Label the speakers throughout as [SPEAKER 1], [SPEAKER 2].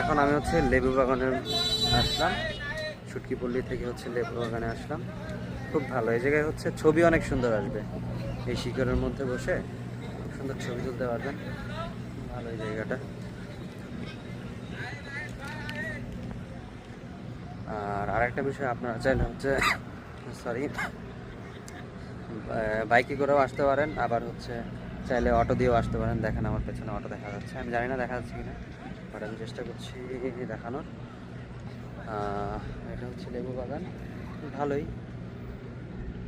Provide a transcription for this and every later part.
[SPEAKER 1] এখন আমি হচ্ছে লেবু বাগানে আসলাম, সুটকিপল্লী থেকে হচ্ছে লেবু বাগানে আসলাম। খুব ভালো, এই জায়গায় হচ্ছে ছবি অনেক সুন্দর আসবে। এই শিকড়ের মধ্যে বসে খুব সুন্দর ছবি তুলতে পারবেন। ভালো এই জায়গাটা। আর আরেকটা বিষয়, আপনারা চাইলে হচ্ছে সরি বাইকে করেও আসতে পারেন, আবার হচ্ছে চাইলে অটো দিয়েও আসতে পারেন। দেখেন আমার পেছনে অটো দেখা যাচ্ছে, আমি জানি না দেখা যাচ্ছে কিনা, বাট আমি চেষ্টা করছি দেখানোর। এটা হচ্ছে লেবু বাগান, ভালোই,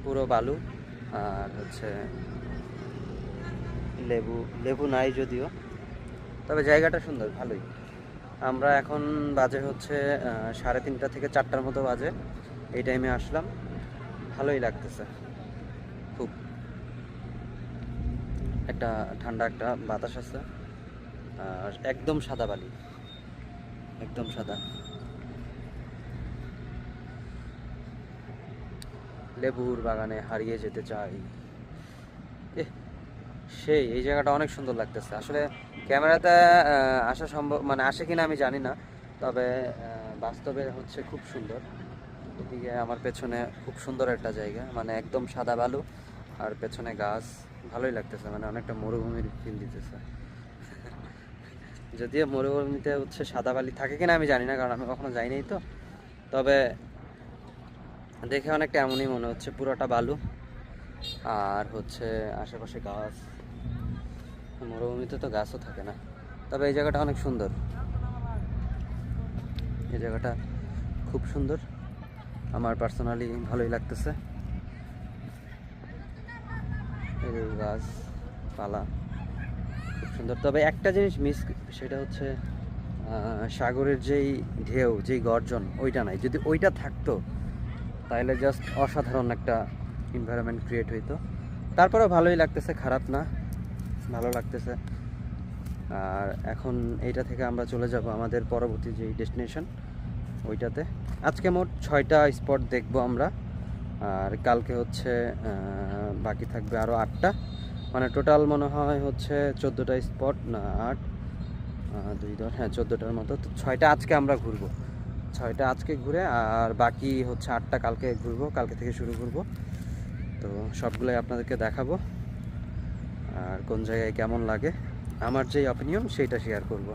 [SPEAKER 1] পুরো বালু। আর হচ্ছে লেবু লেবু নাই যদিও, তবে জায়গাটা সুন্দর, ভালোই। আমরা এখন বাজে হচ্ছে 3:30 থেকে 4টার মতো বাজে, এই টাইমে আসলাম। ভালোই লাগতেছে খুব, একটা ঠান্ডা একটা বাতাস আছে। আর একদম সাদা বালি, একদম সাদা। লেবুর বাগানে হারিয়ে যেতে চাই। এহ, সেই এই জায়গাটা অনেক সুন্দর লাগতেছে আসলে। ক্যামেরাতে আসা সম্ভব, মানে আসে কিনা আমি জানি না, তবে বাস্তবে হচ্ছে খুব সুন্দর। এদিকে আমার পেছনে খুব সুন্দর একটা জায়গা, মানে একদম সাদা বালু আর পেছনে গাছ। ভালোই লাগতেছে, মানে অনেকটা মরুভূমির ফিল দিতেছে। যদিও মরুভূমিতে হচ্ছে সাদা বালি থাকে কিনা আমি জানি না, কারণ আমি কখনো যাইনি তো। তবে দেখে অনেকটা এমনই মনে হচ্ছে, পুরোটা বালু আর হচ্ছে আশেপাশে গাছ। মরুভূমিতে তো গাছও থাকে না। তবে এই জায়গাটা অনেক সুন্দর, এই জায়গাটা খুব সুন্দর, আমার পার্সোনালি ভালোই লাগতেছে। এই যে গাছ পালা খুব সুন্দর। তবে একটা জিনিস মিস, সেটা হচ্ছে সাগরের যেই ঢেউ, যেই গর্জন, ওইটা নাই। যদি ওইটা থাকতো তাহলে জাস্ট অসাধারণ একটা এনভায়রনমেন্ট ক্রিয়েট হইতো। তারপরেও ভালোই লাগতেছে, খারাপ না, ভালো লাগতেছে। আর এখন এইটা থেকে আমরা চলে যাব আমাদের পরবর্তী যেই ডেস্টিনেশন, ওইটাতে। আজকে মোট 6টা স্পট দেখব আমরা, আর কালকে হচ্ছে বাকি থাকবে আরও 8টা। মানে টোটাল মনে হয় হচ্ছে 14টা স্পট, না 8, 2, 10, হ্যাঁ 14টার মতো। তো 6টা আজকে আমরা ঘুরবো, 6টা আজকে ঘুরে আর বাকি হচ্ছে 8টা কালকে ঘুরবো, কালকে থেকে শুরু করবো। তো সবগুলোই আপনাদেরকে দেখাবো, আর কোন জায়গায় কেমন লাগে আমার যেই অপিনিয়ন সেইটা শেয়ার করব।